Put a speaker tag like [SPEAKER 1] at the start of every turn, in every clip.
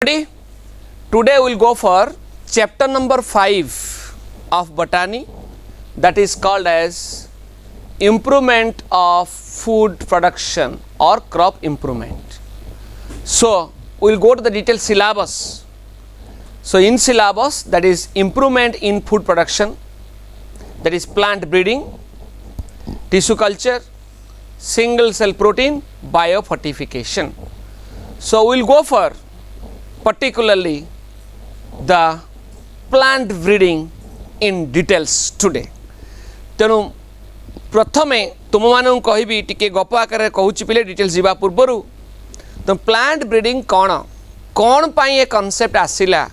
[SPEAKER 1] Ready? Today we will go for chapter number 5 of botany, that is called as improvement of food production or crop improvement. So we will go to the detailed syllabus. So in syllabus, that is improvement in food production, that is plant breeding, tissue culture, single cell protein, biofortification. So we will go for particularly the plant breeding in details today. तेणु प्रथमे तुम मानू कहबी टिके गप आकार कहूँ पिले डिटेल्स जावा पूर्वर तो प्लांट ब्रीडिंग कौन पाई ए कॉन्सेप्ट आसिला,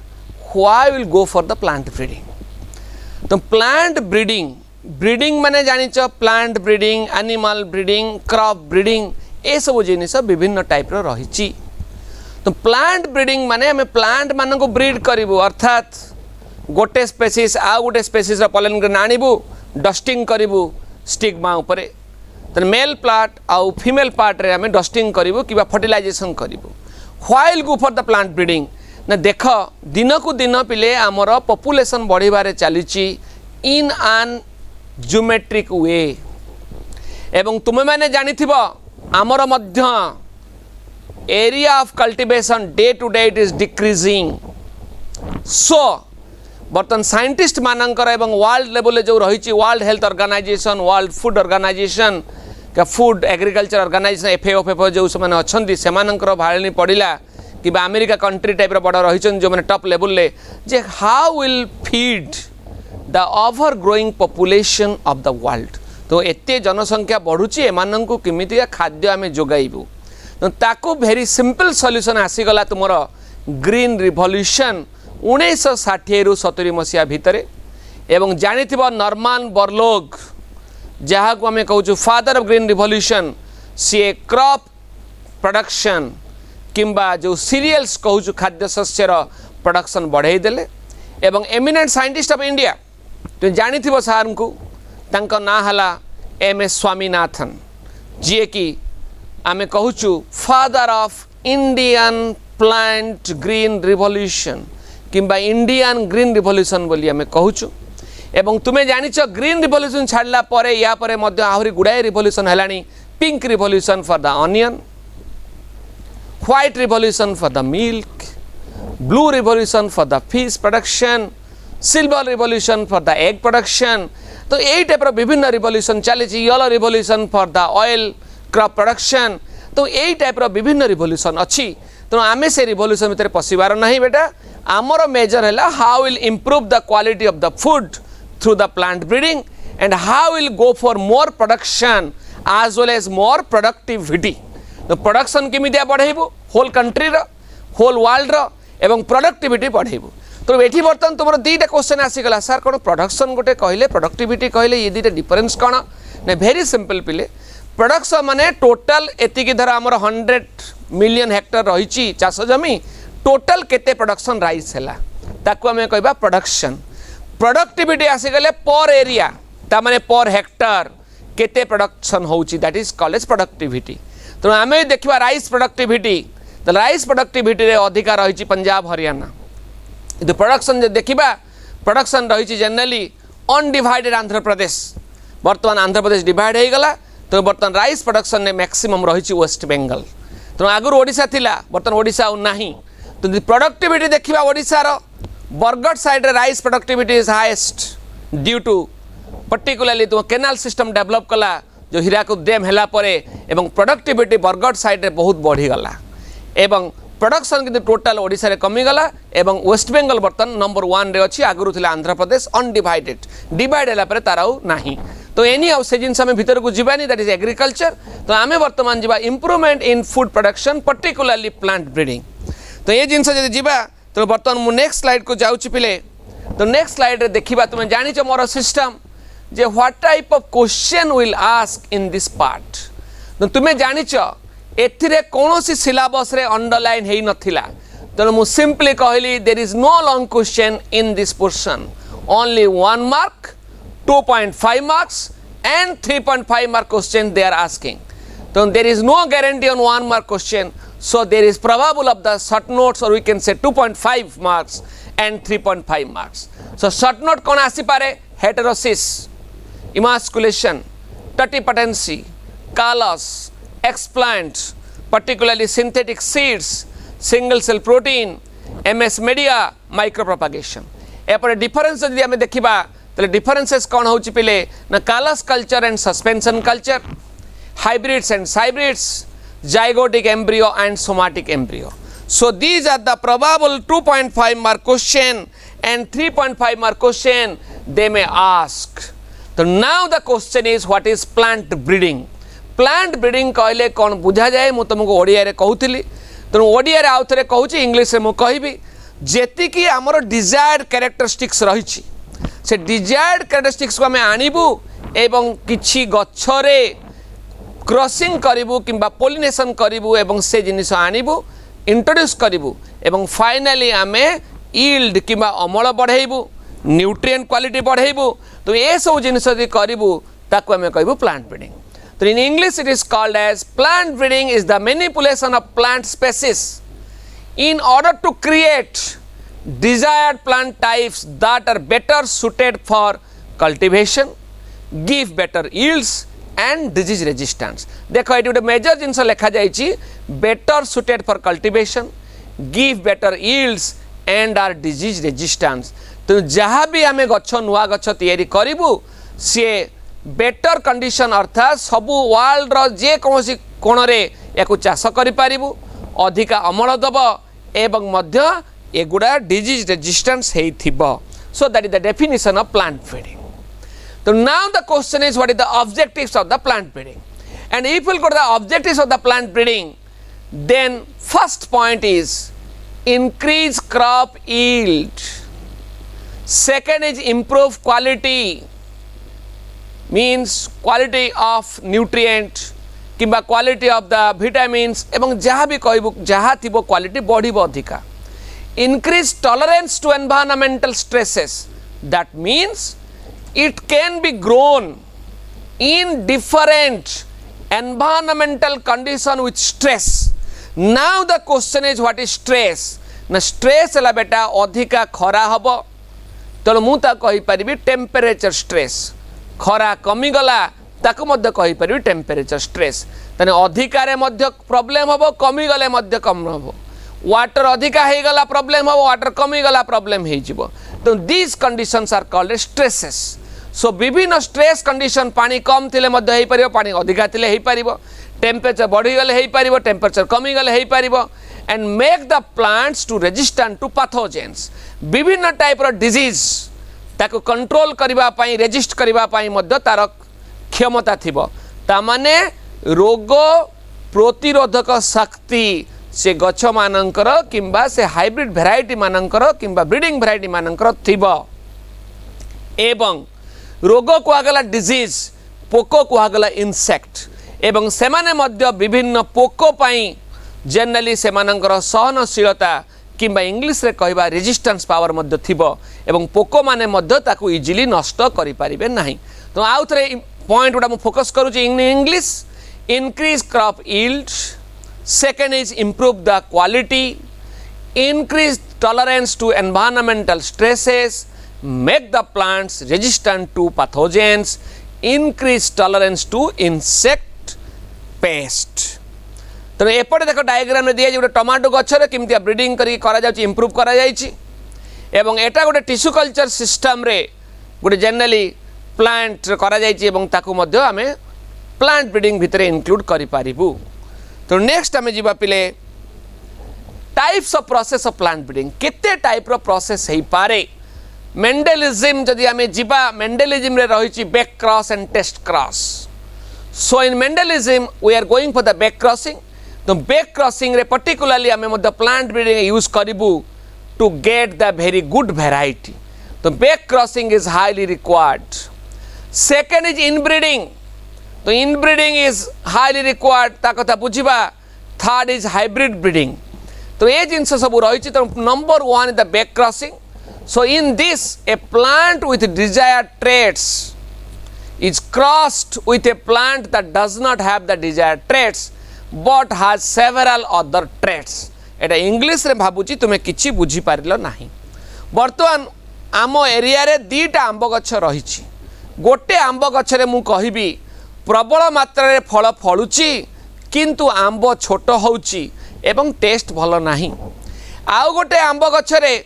[SPEAKER 1] why will go for the plant breeding. तो प्लांट ब्रीडिंग माने जानिच plant breeding, animal breeding, crop breeding, ए सब जिनिस विभिन्न टाइप रही. तो प्लांट ब्रीडिंग माने हमें प्लांट मान को ब्रीड करूँ, अर्थात गोटे स्पेसीस आ गोटे स्पेसीस पॉलन ग्रेन आणबू, डस्टिंग करूँ स्टिग्मा उपरे, तो मेल पार्ट आउ फीमेल पार्ट रे हमें डस्टिंग करूँ कि फर्टिलाइजेशन करूँ. While go for the plant breeding ना देख दिन को दिन पिले आमर पॉपुलेशन बढ़िबारे चली इन आन ज्योमेट्रिक वे. एवं तुम मैंने जानिथिबो आमर मध्य area of cultivation day to day it is decreasing. So बर्तन साइंटिस्ट मानकर एवं वर्ल्ड लेवल जो रही world health organisation, world food organisation, food agriculture organisation, FAO जो से अच्छा से भाड़ी पड़ा कि अमेरिका कंट्री टाइप बड़ रही जो मैंने टॉप लेवल ले जे how will feed the over growing population of the world. तो एते जनसंख्या बढ़ुची एमान को किमितिया खाद्य आमे जोगाइबू. तो ताको भेरी सिंपल सॉल्यूशन आसीगला तुमर ग्रीन रिवॉल्यूशन 1960 रु 70 मसीहा भितर. एवं जानिथिबो नॉर्मन बोरलॉग जहाँ को आम कहूँ फादर ऑफ ग्रीन रिवॉल्यूशन, सी क्रॉप प्रोडक्शन किंबा जो सीरियल्स कहूँ खाद्य शस्यर प्रोडक्शन बढ़ाई देले. एवं एमिनेंट साइंटिस्ट ऑफ इंडिया तुम जानिथिबो सार को तांको ना हला एम.एस. स्वामीनाथन, जी कि आम कहूँ father of Indian plant green revolution किंबा इंडियन ग्रीन रिवॉल्यूशन बोली आम कहूँ. एवं तुम्हें जानिच ग्रीन रिवॉल्यूशन छाड़ला परे या परे मध्य आहुरी गुड़ाए रिवॉल्यूशन हेलानी. Pink revolution for the onion, white revolution for the milk, blue revolution for the fish production, silver revolution for the egg production. तो यही टाइप विभिन्न रिवॉल्यूशन चली. Yellow revolution for the oil crop production. तो यही type विभिन्न revolution अच्छी. तो आमे से रिवॉल्यूशन भितर पशिबार नहीं बेटा. आमर मेजर है how will improve the quality of the food through the plant breeding and how will go for more production as well as more productivity. तो प्रोडक्शन केमितिया बढ़ेबू होल कंट्री रो, होल वर्ल्ड रो, एवं productivity बढ़ेबू. तो ये बर्तमान तुम दुईटा question आसीगला, sir कौन production गोटे कहले, प्रोडक्टिविटी कहले, ये दुईटा डिफरेन्स कौन ना. भेरी सिंपल पिले प्रोडक्शन माने टोटल एतिकी धर आमर 100 मिलियन हेक्टर रही चाष जमी, टोटल केते प्रोडक्शन राइस है ताकू आम कहबा प्रोडक्शन. प्रोडक्टिविटी आसीगले पर एरिया ता माने पर हेक्टर केते प्रोडक्शन होउची, that is called as productivity. तो आम देखा राइस प्रोडक्टिविटी, तो राइस प्रोडक्टिविटी रे अधिका रही पंजाब हरियाणा. तो प्रोडक्शन जो देखा प्रोडक्शन रही जनरली अनडिवाइडेड आंध्र प्रदेश. बर्तमान आंध्र प्रदेश डिवाइड हो गला. तो बर्तमान राइस प्रोडक्शन ने मैक्सिमम रही वेस्ट बेंगल. तो आगुरी ओडिशा थिला, बर्तमान ओडिशा नहीं. तो प्रोडक्टिविटी देखा ओडिशार Bargarh side rice productivity is highest due to particularly तुम केनाल सिस्टम डेवलप कला जो हीराकुद डैम है एवं प्रोडक्टिविटी बरगढ़ साइड रे बहुत बढ़ीगला. एवं प्रोडक्शन किंतु टोटाल ओडिशा रे कमीगला. एवं वेस्ट बेंगल बर्तमान नंबर 1 रे अच्छी. आगुरी थिला आंध्र प्रदेश अनडिवाइडेड, डिवाइड है तार नहीं. तो एनी आउ से जिनस आम भीतर को जीवानी, दैट इज एग्रीकल्चर. तो आम बर्तमान जीवा improvement in food production particularly plant breeding. तो ये जिनस जब जीवा तो बर्तमान मु नेक्स्ट स्लाइड को जाऊँ पिले. तो नेक्स्ट स्लाइड रे देखा तुम जानिच मोर सिस्टम जे what type of question will ask in this part. तो तुम्हें जानिच एथिरे कौनसी सिलेबस रे अंडरलाइन हेई नथिला. तो मु सिंपली कहली there is no long question in this portion, only 1 mark, 2.5 marks and 3.5 mark question they are asking. So there is no guarantee on 1 mark question. So there is probable of the short notes, or we can say 2.5 marks and 3.5 marks. So short note कौन आसी पारे? Heterosis, emasculation, tutipatency, callus, explant, particularly synthetic seeds, single cell protein, MS media, micropropagation. एपरे difference जदि आमे देखिबा तले differences कौन होची पिले ना callus culture and suspension culture, hybrids and hybrids, zygotic embryo and somatic embryo. So these are the probable 2.5 mark question and 3.5 mark question they may ask. So now the question is, what is plant breeding? Plant breeding कहले कौन बुझा जाए मु तुमको ओडिया रे कहूतिली, तो ओडिया रे आउथरे कहूची, English रे मु कहबी जेति कि हमर डिजायर्ड कैरेक्टरिस्टिक्स रहिछि से डिजायर्ड कैरेक्टरिस्टिक्स को हमें आनिबु एवं किछि गच्छरे क्रॉसिंग करिबु किंबा पोलिनेशन करिबु एवं से जिनिस आनिबु इंट्रोड्यूस करिबु एवं फाइनली आमे यील्ड किंबा अमल बढ़ाइबु, न्यूट्रिएंट क्वालिटी बढ़ाइबु। तो ये सब जिनिस यदि करिबु ताको हमें कहबु प्लांट ब्रीडिंग। तो in English it is called as plant breeding is the manipulation of plant species in order to create desired plant types that are better suited for cultivation, give better yields and disease resistance. देखो ये गोटे major जिनस लिखा जाइए, better suited for cultivation, give better yields and are disease resistance. तो जहाँ भी आमे गच्छ नुआ गच्छ तैयारी करिबु सी बेटर कंडीशन अर्थात सबु वर्ल्ड रो जे कोनोसी कोण रे याकु चाष करि पारिबु, अधिका अमल दब एवं मध्य एगुडा डिजीज रेजिस्टेंस हेइथिबो. So that is the definition of plant breeding. So now the question is, what is the objectives of the plant breeding? And if we go to the objectives of the plant breeding, then first point is increase crop yield. Second is improve quality, means quality of nutrient किंबा quality of the vitamins एवं जहाँ भी कहबो जहाँ थिबो quality बढ़िबो अधिका. Increase tolerance to environmental stresses. That means it can be grown in different environmental condition with stress. Now the question is, what is stress? ना stress है बेटा अधिका खरा हबो तो मु ता कहि परिबी टेम्परेचर स्ट्रेस. खरा कमी गला ताको मध्य कहि परिबी टेम्परेचर स्ट्रेस. तने अधिकारे मध्य प्रॉब्लम हबो, कमी गले मध्य कम हबो. वाटर अधिका हे गला प्रॉब्लम हबो, वाटर कमी गला प्रॉब्लम हे जिवो. तो these conditions are called stresses. सो विभिन्न स्ट्रेस कंडीशन पानी कम थिले मध्य हेई परिबो, पानी अधिका थिले हेई परिबो, टेम्परेचर बढ़ी गले हेई परिबो, टेम्परेचर कमी गले हेई परिबो. And make the plants to resistant to pathogens. विभिन्न टाइप रो डिजीज ताको कंट्रोल करिबा पई, रेजिस्ट करिबा पई मध्य तार क्षमता थिबो. ता माने रोग प्रतिरोधक शक्ति से गछ मानकर किंबा से हाइब्रिड वेराइटी मानकर किंबा ब्रीडिंग वेराइटी मानकर थिबो. एवं रोग कुआगला डिजीज, पोको कुआगला इनसेक्ट एवं सेमाने मध्य विभिन्न पोको पाई जनरली सेमानंकर सहनशीलता किंबा इंग्लिश रे कहबा रेजिस्टेंस पावर मध्य थिबो एवं पोको माने मध्य ताकू इजिली नष्ट करि पारिबे नाही. तो आउथरे पॉइंट उडा मु फोकस करूची in English. Increase crop yield, second is improve the quality, increase tolerance to environmental stresses, make the plants resistant to pathogens, increase tolerance to insect pest. तो एपटे देखो डायग्राम में दिया जो टमाटो गछरे किमतिया ब्रीडिंग करी करा जाउची, इंप्रूव करा जाइची एवं एटा गोटे टिश्यू कल्चर सिस्टम रे गोटे जनरली प्लांट करा जाइची एवं ताकू मध्य आमे प्लांट ब्रीडिंग भितरे इंक्लूड करि पारिबु. तो नेक्स्ट आमे जिबा पिले types of process of plant breeding. केते टाइप रो प्रोसेस हेई पारे. मेंडेलिज्म जदि आमे जिबा, मेंडेलिज्म रे रहिची back cross and test cross. So in Mendelism we are going for the back crossing. तो बैक क्रॉसिंग रे पर्टिकुलरली आमे मध्य प्लांट ब्रीडिंग यूज करिबु to get the very good variety. तो back crossing is highly required. Second is inbreeding. तो inbreeding is highly required ता कथा बुझिबा. Third is hybrid breeding. तो ये जिनस सब रहिची. तो number 1 is the back crossing. So in this, a plant with desired traits is crossed with a plant that does not have the desired traits but has several other traits. Etah English रे भाबुची तुमे किछि बुझी पारिलो नाही। वर्तमान आम area रे दीटा आंब गछ रहिछि। गोटे आंब गछ रे मु कहिबी प्रबल मात्रा रे फल फळुची किंतु आंब छोट होउची एवं टेस्ट भलो नाही। आउ गोटे आंब गछ रे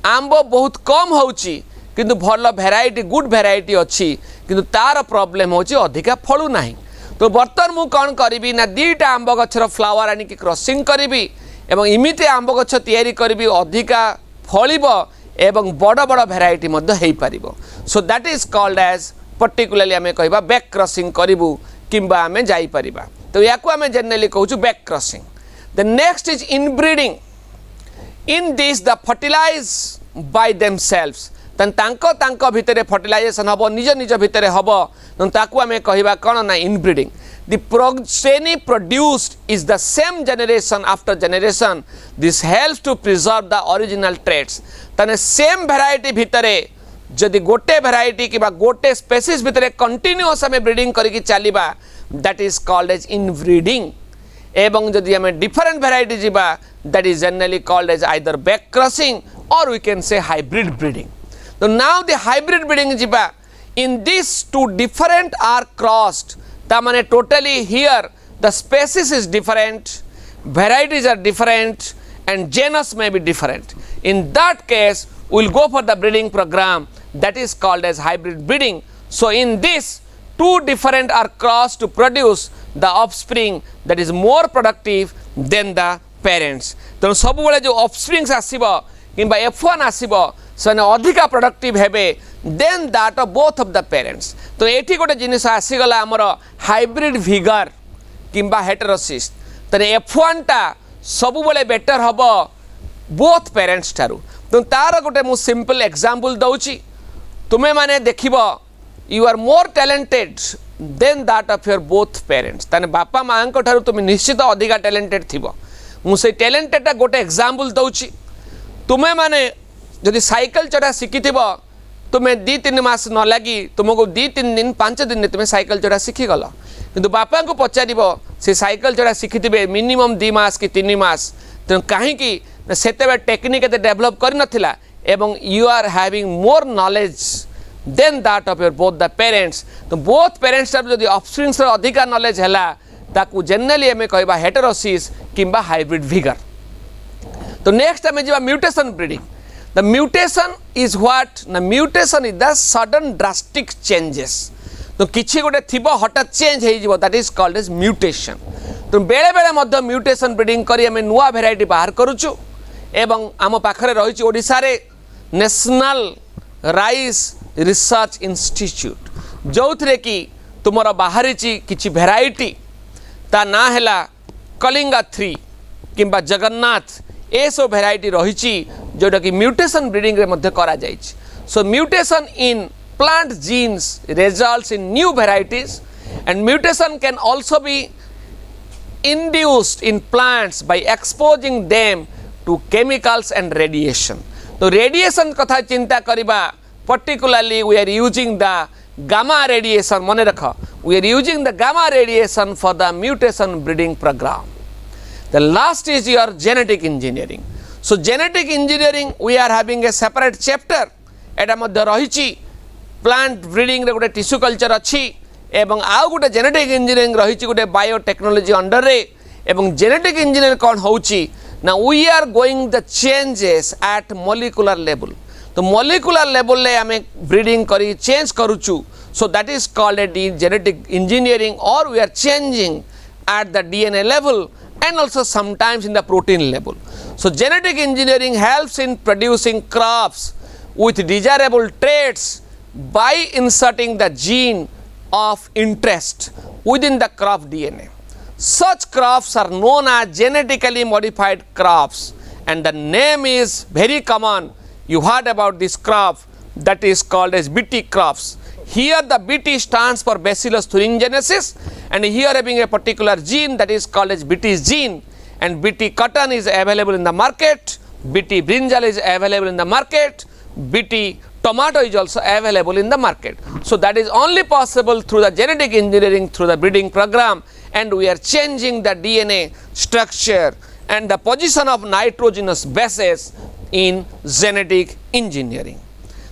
[SPEAKER 1] आंब बहुत कम होउची किंतु भल भेराइटी गुड भेराइटी अच्छी किंतु तार प्रॉब्लम होची अधिका फळु नाही। तो बर्तन मु कौन करी ना दीटा आंब गछर फ्लावर आनिक क्रॉसिंग करी एवं इमिते आंब गछ तैयारी करी अधिका फलिब एवं बड़ बड़ भेराइटी मध्य हेई पारिबो। So that is called as particularly आमे कहबा बैक क्रॉसिंग करिवु किंबा आमे जाई परिबा। तो याकू आमे जनरली कहूछु back crossing. The next is inbreeding. In this the fertilise by themselves तांको भितरे फर्टिलाइजेशन हबो निज निज भितरे हबो ताकू आमे कहिबा कोन ना inbreeding. The progeny produced is the same generation after generation. This helps to preserve the original traits. तने सेम भेराइटी भितरे जदि गोटे भेराइटी किबा गोटे स्पेसीज भितरे कंटिन्यूअस हमें ब्रीडिंग करिकि चलिबा that is called as inbreeding. एवं जदि हमें डिफरेंट भेराइटी जिबा that is generally called as either back crossing or we can say hybrid breeding. तो नाउ द हाइब्रिड ब्रीडिंग जिबा in this two different are crossed. ता माने totally here the species is different, varieties are different and genus may be different. In that case we will go for the breeding program that is called as hybrid breeding. So in this two different are crossed to produce the offspring that is more productive than the parents. तो सब बेले जो offsprings आसीबो किंबा F1 आसीबो सेने अधिका productive हेबे then that of both of the parents. तो एठी गोटे जिनिस आसीगला हमर हाइब्रिड विगर किंबा हेटेरोसिस। तने F1 टा सब बेले बेटर हबो बोथ पेरेंट्स ठारू। तो तार गोटे मु सिंपल एग्जांपल दउची। तुमे माने देखिबो you are more talented than that of your both parents. तने बापा मां को ठारू तुमे निश्चित अधिका टैलेंटेड थिबो। मु से टैलेंटेड टा गोटे एग्जांपल दउची। तुमे माने जदि साइकिल चढ़ा शिखिथिबो तुम्हें 2-3 मास न लगी तुमको 2-3 दिन 5 दिन में तुम्हें साइकिल चढ़ा शिखिगल किंतु बापा को पचार से साइकिल चढ़ा शिखिथे मिनिमम 2 मास कि 3 मास तेणु कहीं से टेक्निक डेभलप कर नथिला एवं you are having more knowledge than that of your both the parents. तो बोथ पेरेंट्स जदि ऑफस्प्रिंग्स अधिका नॉलेज है ताकू जनरली आम कहबा हेटेरोसिस किंबा हाइब्रिड विगर। तो नेक्स्ट आम जा mutation breeding. The mutation is what? Na mutation is the sudden drastic changes. तो किछि गोटे थिबो हठात चेंज हे जिवो that is called as mutation. तो बेले बेले मध्य म्यूटेशन ब्रीडिंग करी हमें नुआ भेराइटी बाहर करूछु एवं आम पाखरे रहिछि ओडिसा रे नेशनल राइस रिसर्च इंस्टीट्यूट जोथरे कि तुमरो बाहरिछि किछि भेराइटी ता ना हैला कलिंगा 3 किंबा जगन्नाथ ए सब भेराइटी रहिछि जोटा कि म्यूटेशन ब्रीडिंग रे मध्य करा जाइछि। So mutation in plant genes results in new varieties and mutation can also be induced in plants by exposing them to chemicals and radiation. तो radiation कथा चिंता करिबा particularly we are using the gamma radiation मने रख we are using the gamma radiation for the mutation breeding program. The last is your genetic engineering. So genetic engineering we are having a separate chapter एटा मध्य रहिछि plant breeding रे गोटे tissue culture अछि एवं आउ गोटे genetic engineering रही गोटे biotechnology under रे एवं जेनेटिक इंजीनियर कौन होउची ना we are going the changes at molecular level. तो मॉलिक्यूलर लेवल ले आमे ब्रीडिंग करी चेंज करूचु so that is called a genetic engineering or we are changing at the DNA level and also sometimes in the protein level. So genetic engineering helps in producing crops with desirable traits by inserting the gene of interest within the crop DNA. Such crops are known as genetically modified crops and the name is very common. You heard about this crop that is called as Bt crops. Here the Bt stands for Bacillus thuringiensis and here having a particular gene that is called as Bt gene, and Bt cotton is available in the market, Bt brinjal is available in the market, Bt tomato is also available in the market. So that is only possible through the genetic engineering, through the breeding program, and we are changing the DNA structure and the position of nitrogenous bases in genetic engineering.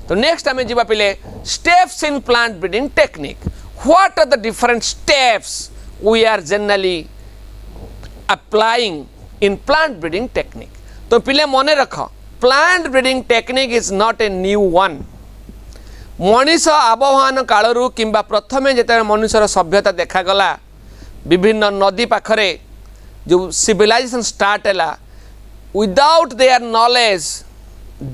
[SPEAKER 1] So next आमे जिबा पिले steps in plant breeding technique. What are the different steps we are generally applying in plant breeding technique? तो पिले मने रख, plant breeding technique is not a new one. Manish आबहान कालरू किंबा प्रथमे जेते मनुष्यर सभ्यता देखा गला विभिन्न नदी पाखरे जो सिविलाइजेशन स्टार्ट हैला, without their knowledge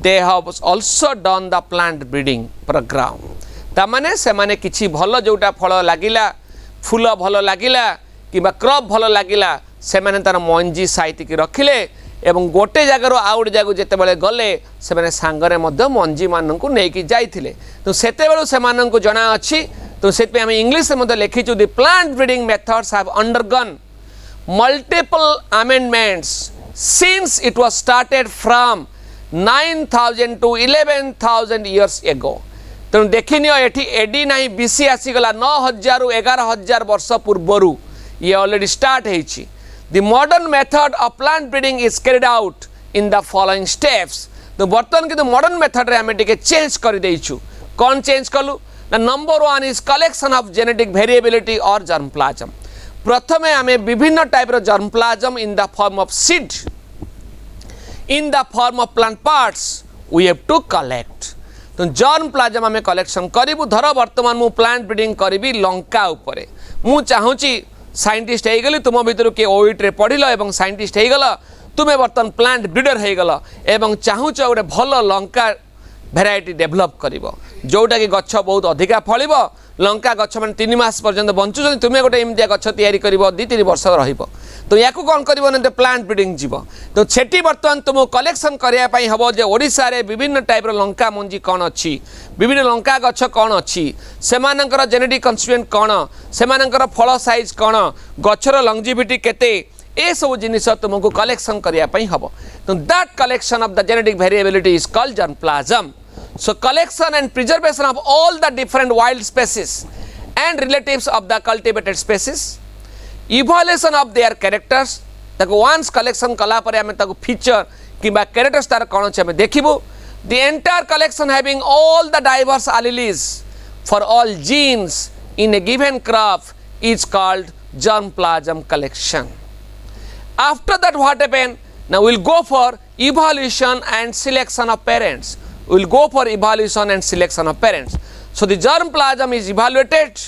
[SPEAKER 1] they have also done the plant breeding program. तामाने से माने किछि भलो जोटा फल लागिला, फूल भलो लागिला किबा क्रॉप भलो लागिला, से माने तार मंजी साइति की रखिले एवं गोटे जगार आउट जगह जिते बड़े गले से माने सांगरे मध्य मंजी माननकु नेकी जाइथिले. तो सेते बेलु से माननकु जणा अछि. तो सेते आमे इंग्लिश में मध्य लिखिछु the plant breeding methods have undergone multiple amendments since it was started from 9,000 to 11,000 years ago. तेणु देखनी ये एडी ना बीसी आसीगला 9,000 रु 11,000 वर्ष पूर्वर ये ऑलरेडी स्टार्ट है. The modern method of plant breeding is carried out in the following steps. तो बर्तमान किंतु मॉडर्न मेथड रे हमें टिके चेंज कर देइछु. कौन चेंज कलु ना? Number 1 is collection of genetic variability और जर्म प्लाज्म. प्रथमे आमे विभिन्न टाइप रो germplasm in the form of seed, in the form of plant parts we have to collect. तो जर्म प्लाज्म आमे कलेक्शन करिबु. धर वर्तमान मु प्लांट ब्रीडिंग करिबि लंका उपरे. मु चाहूची साइंटिस्ट हे गली, तुम भितर के ओइट रे पढिलो एवं साइंटिस्ट हे गला, तुमे वर्तमान प्लांट ब्रीडर हे गला एवं चाहूच गोटे भल लंका भेराइटी डेभलप करिवो जोटा कि गछ बहुत अधिका फलिबो. लंका गछ माने 3 मास पर्यंत बंचुछन, तुमे गोटे इमतिया गछ तयारी करिवो 2-3 वर्ष रहिबो. तो याकू कोन करिवो ने प्लांट ब्रीडिंग जीवो. तो छेटी वर्तमान तुम कलेक्शन करिया पई हबो जे ओडिसा रे विभिन्न टाइप रो लंका मंजी कोन अछि, विभिन्न लंका गछ कोन अछि, सेमानकर जेनेटिक कन्स्टिट्यूएंट कोन, सेमानकर फल साइज कोन, गछर लंगजिविटी केते, ए सब जिनिस तुमको कलेक्शन करिया पई हबो. तो that collection of the genetic variability is called germ plasm. So collection and preservation of all the different wild species and relatives of the cultivated species, evaluation of their characters. ताको once collection कला परे हमें ताको feature किबा characters तार कौन छै हमें देखिबो. The entire collection having all the diverse alleles for all genes in a given crop is called germ plasm collection. After that what happen? Now we'll go for evaluation and selection of parents. We'll go for evaluation and selection of parents. So the germ plasm is evaluated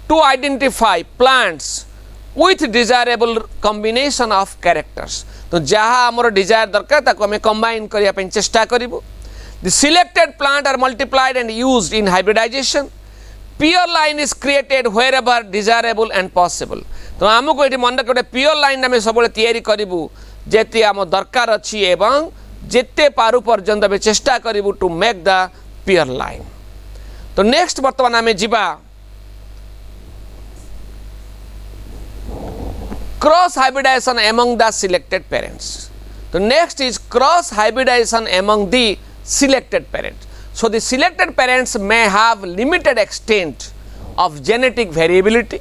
[SPEAKER 1] to identify plants with desirable combination of characters. तो जहाँ आमर Dzire दरकार ताको हमें combine करिया पे चेष्टा करिबो. The selected plant are multiplied and used in hybridization. Pure line is created wherever desirable and possible. तो आमको एठी मन रखे pure line हमें सबले तयारी करिबो जेते आम दरकार अछि एवं जेते पारु पर्यंत हमें चेष्टा करिबो to make the pure line. तो नेक्स्ट वर्तमान आमे जिबा cross hybridisation among the selected parents. तो next is cross hybridisation among the selected parents. So the selected parents may have limited extent of genetic variability.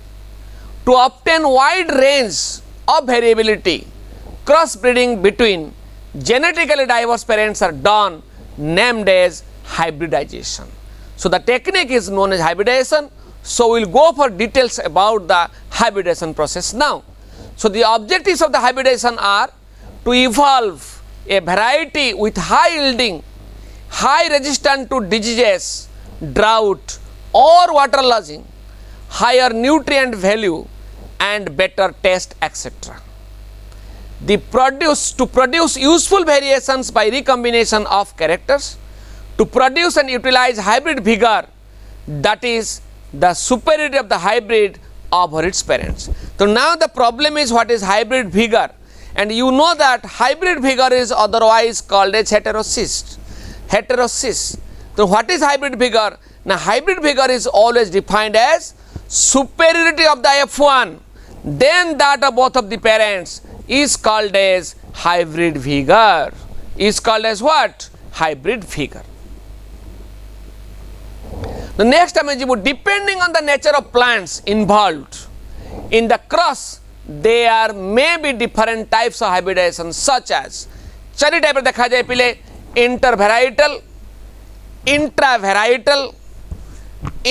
[SPEAKER 1] To obtain wide range of variability, crossbreeding between genetically diverse parents are done, named as hybridization. So the technique is known as hybridization. So we will go for details about the hybridization process now. So the objectives of the hybridization are to evolve a variety with high yielding, high resistance to diseases, drought or water losing, higher nutrient value and better taste, etc. To produce useful variations by recombination of characters, to produce and utilize hybrid vigor, that is the superiority of the hybrid over its parents. So now the problem is what is hybrid vigor, and you know that hybrid vigor is otherwise called as heterocyst. Heterocyst. So what is hybrid vigor? Now hybrid vigor is always defined as superiority of the F1 then that of both of the parents is called as hybrid vigor. Is called as what? Hybrid vigor. The next आम जीवु depending on the nature of plants involved in the cross they are may be different types of hybridization such as चारि type देखा जाए पिले intervarietal, intravarietal,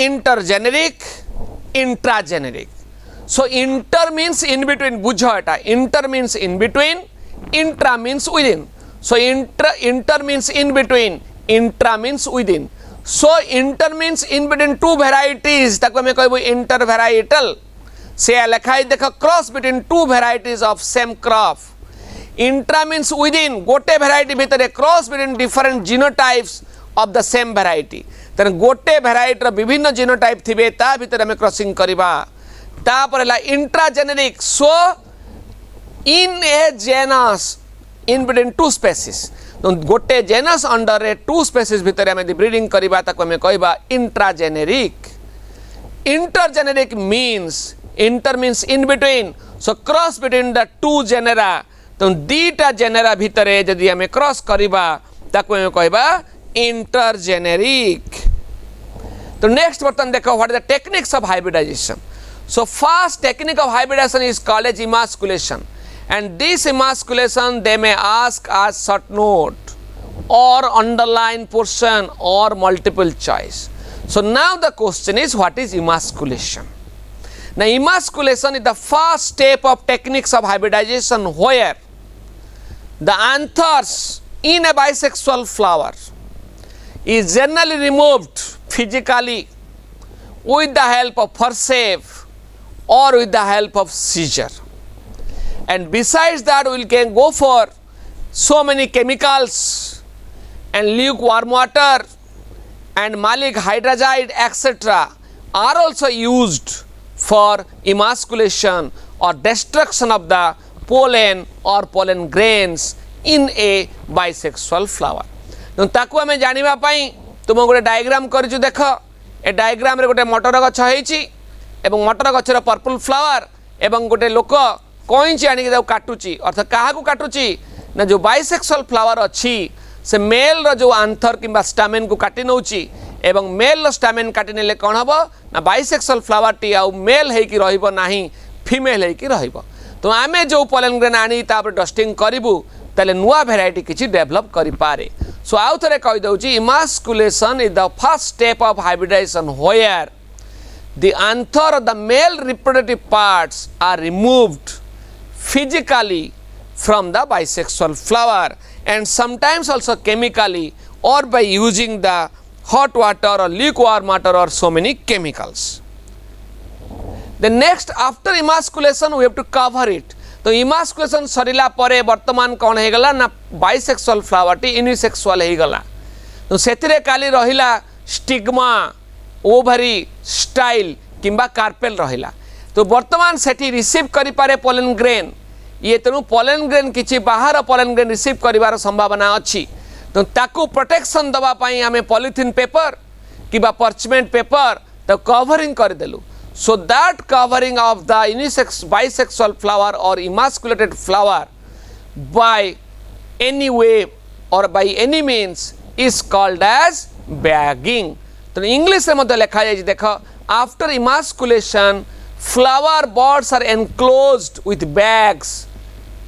[SPEAKER 1] intergeneric, intrageneric. So inter means in between, बुझो एटा inter means in between, intra means within. So inter means in between, intra means within. So inter means in between two varieties, ताको हमें कहबो intervarietal. से लिखा है देखो cross between two varieties of same crop. Intra means within गोटे variety भितर cross between different genotypes of the same variety. तेन गोटे वेराइटी विभिन्न जीनोटाइप थिबे ता भितर हमें क्रॉसिंग करबा. तापर हला intrageneric. So in a genus in between two species, गोटे genus under a two species भितर हमें ब्रीडिंग करबा ताको हमें कहबा intrageneric. Intergeneric means inter means in between. So cross between the two genera. तो दीटा जेनेरा भितर जदि हमें क्रॉस करबा ताको हमें कहबा इंटरजेनेरिक. तो नेक्स्ट बर्तन देखो what is the techniques of hybridisation. So first technique of hybridisation is called as emasculation. And this emasculation they may ask as short note or underline portion or multiple choice. So now the question is, what is emasculation? Now emasculation is the first step of techniques of hybridization where the anthers in a bisexual flower is generally removed physically with the help of forceps or with the help of scissor. And besides that, we can go for so many chemicals and lukewarm water and malic hydrazide etc. are also used for emasculation or destruction of the pollen or pollen grains in a bisexual flower. तो ताकू हमें जानिबा पई तुम गोटे diagram करछु. देख ए diagram रे गोटे मटर गछ होईची एवं मटर गछर पर्पल फ्लावर एवं गोटे लोक कोइंची आनी के काटुची. अर्थात काहाकू काटुची ना जो बाइसेक्सुअल फ्लावर अच्छी से मेल रो जो आंथर किंबा स्टामेन को काटी नउची एवं मेल स्टामेन काटी नेले कौन हम ना बाइसेक्सुअल फ्लावर टी आउ मेल हेकी रहिबो नाही फीमेल हेकी रहिबो. तो आमे जो पोलन ग्रेन आनी तापर डस्टिंग करिबु ताले नुआ वेराइटी किछि डेवलप करि पारे. सो आउ थरे कहि दउची emasculation is the first step of hybridisation where the anther of the male reproductive parts are removed physically from the bisexual flower and sometimes also chemically or by using the hot water or lukewarm water or so many chemicals. The next after emasculation we have to cover it. तो emasculation सरिला परे वर्तमान कौन हे गला ना bisexual flower T unisexual हे गला. तो सेतिरे काली रहिला stigma ovary style किंबा कार्पेल रहिला. तो वर्तमान सेठी रिसीव करि पारे पोलन ग्रेन ये तेणु पोलन ग्रेन किछि बाहर पोलन ग्रेन रिसीव करिवार संभावना अछि. तो ताकू प्रोटेक्शन दबा पई हमें पॉलिथीन पेपर किबा पर्चमेंट पेपर तो कवरिंग कर देलु. So that covering of the unisex bisexual flower or emasculated flower by any way or by any means is called as bagging. तो इंग्लिश में मतलब लिखा जाए देख after emasculation flower buds are enclosed with bags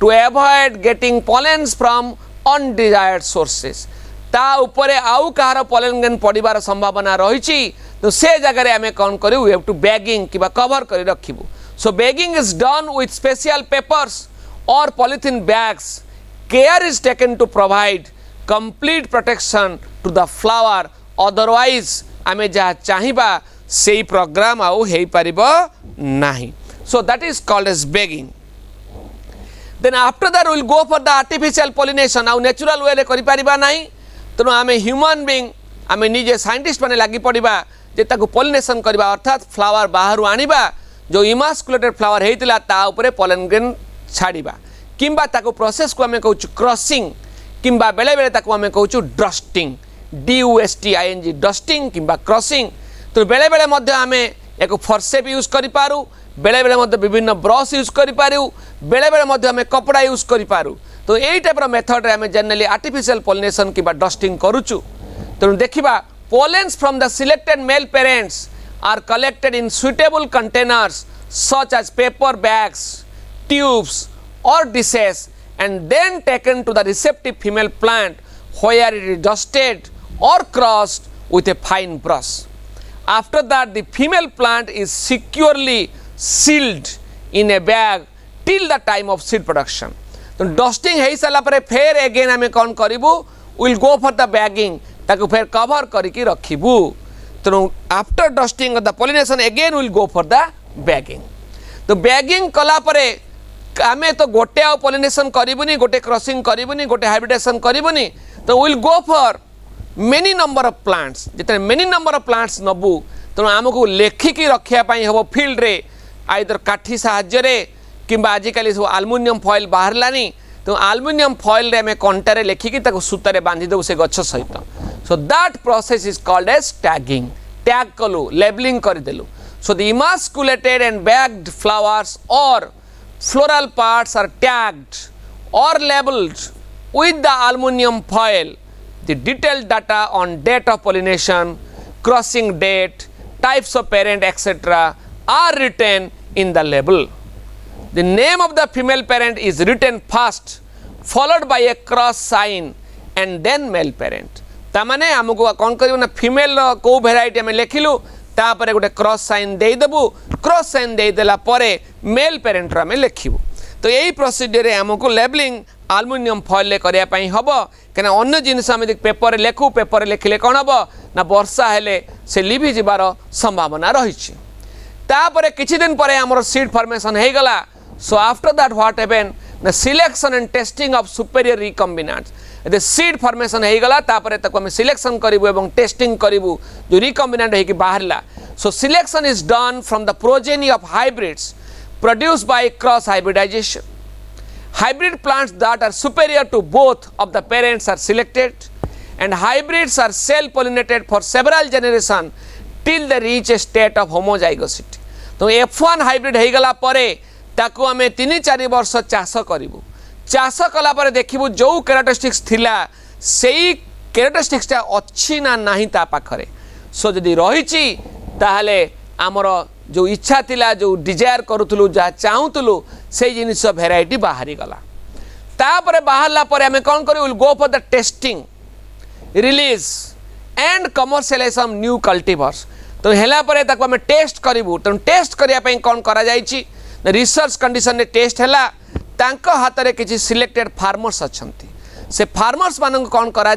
[SPEAKER 1] to avoid getting pollens from undesired sources. ता उपरे आउ कहार pollen grain पड़िबार संभावना रही. तो से जगह आम कौन करूँ वी हैव टू बैगिंग कि कवर कर रखिबू. So bagging is done with special papers or polythene bags. Care is taken to provide complete protection to the flower. Otherwise आम जहाँ चाहिबा से प्रोग्राम आउ हे परिबो नाही. So that is called as bagging. Then after that will go for the artificial pollination. आउ natural way करि परिबा नाही. तेणु आम ह्यूमन बीइंग आम निजे साइंटिस्ट माने लागि पड़िबा जे ताकू पॉलिनेशन करबा अर्थात फ्लावर बाहर आनिबा जो इमास्कुलेटेड फ्लावर हेतिला ता उपरे पोलन ग्रेन छाड़िबा किंबा ताकू प्रोसेस को आम कहूँ क्रॉसिंग किंबा बेले बेले ताकू आम कहूँ डस्टिंग DUSTING डस्टिंग किंबा क्रॉसिंग. तो बेले बेले मध्य आम एक फॉर्सेप यूज करि पारू बेले बेले मध्य विभिन्न ब्रश यूज करि पारू बेले बेले मध्य आम कपड़ा यूज करि पारू. तो यही टाइप मेथड रे आम जनरली आर्टिफिशियल पॉलिनेशन किंबा डस्टिंग करूचु. तेणु देखा pollens from the selected male parents are collected in suitable containers such as paper bags, tubes or dishes and then taken to the receptive female plant where it is dusted or crushed with a fine brush. After that, the female plant is securely sealed in a bag till the time of seed production. तो dusting हो सारा पर फेर again आम कौन करूँ will go for the bagging ताको फेर कवर करके रखिबू तेणु after dusting the pollination again will go for the bagging तो बैगिंग कला परे आमे तो गोटे आ पॉलिनेशन करूनी गोटे क्रॉसिंग करूनी गोटे हाइब्रिडेशन करूनी तो will go for many number of plants जितने मेनी नंबर ऑफ प्लांट्स नबू तेणु आमको लेखिकी रखापी हम फिल्ड रे आइदर काठी साहाय्य कि आजिकल सब आलुमिनियम फॉइल बाहरलानी तो आलुमिनियम फॉइल रे में कंटारे लेखिकी सूतारे बांधी देव से गछ सहित so that process is called as tagging tag कलु लेबलिंग करदेलु so the emasculated and bagged flowers or floral parts are tagged or labeled with the aluminum foil. The detailed data on date of pollination, crossing date, types of parent etc. are written in the label. The name of the female parent is written first, followed by a cross sign and then male parent. तामाने हमको कौन करियो ना female को variety में लिखिलु तापर गोटे cross sign दे देबु cross sign दे देला परे मेल पेरेंट रा में लिखिबु तो यही प्रोसीजर रे हमको लेबलिंग एल्युमिनियम फॉइल ले करिया पई हबो केना अन्य जिनिस हम पेपर रे लेखु पेपर रे लिखिले कोन हबो ना वर्षा हेले से लिभि जिबार संभावना रहिछि तापर किछि दिन परे हमर सीड फॉर्मेशन हे गला so after that what happen the selection and testing of superior recombinants the seed formation हो गला तापर ताको हम सिलेक्शन करिवु एवं टेस्टिंग करिवु जो रिकॉम्बिनेंट हे कि बाहरला so selection is done from the progeny of hybrids produced by cross hybridisation hybrid plants that are superior to both of the parents are selected and hybrids are self pollinated for several generation till the reach a state of homozygosity तो F1 hybrid हो गला परे ताको हमें 3-4 वर्ष चाष करिवु चाष कला पर देखिबु जो कैरेक्टरिस्टिक्स थिला सेही कैरेक्टरिस्टिक्स ता अछि ना नाही ता पाखरे सो जदि रहिछि ताहले हमर जो इच्छा थिला जो डिजायर करूथलु जा चाहुथलु से जिनिस वेराइटी बाहरी गला तापर बाहरला पर हमें कोन करिवु will go for the testing release and commercialisation new cultivars तो हेला पर ताको हमें टेस्ट करिवु तो टेस्ट करिया पई कोन करा जाईछि रिसर्च कंडीशन रे टेस्ट हैला तांको हाथ में किसी सिलेक्टेड फार्मर्स अच्छा से फार्मर्स मान कौन करा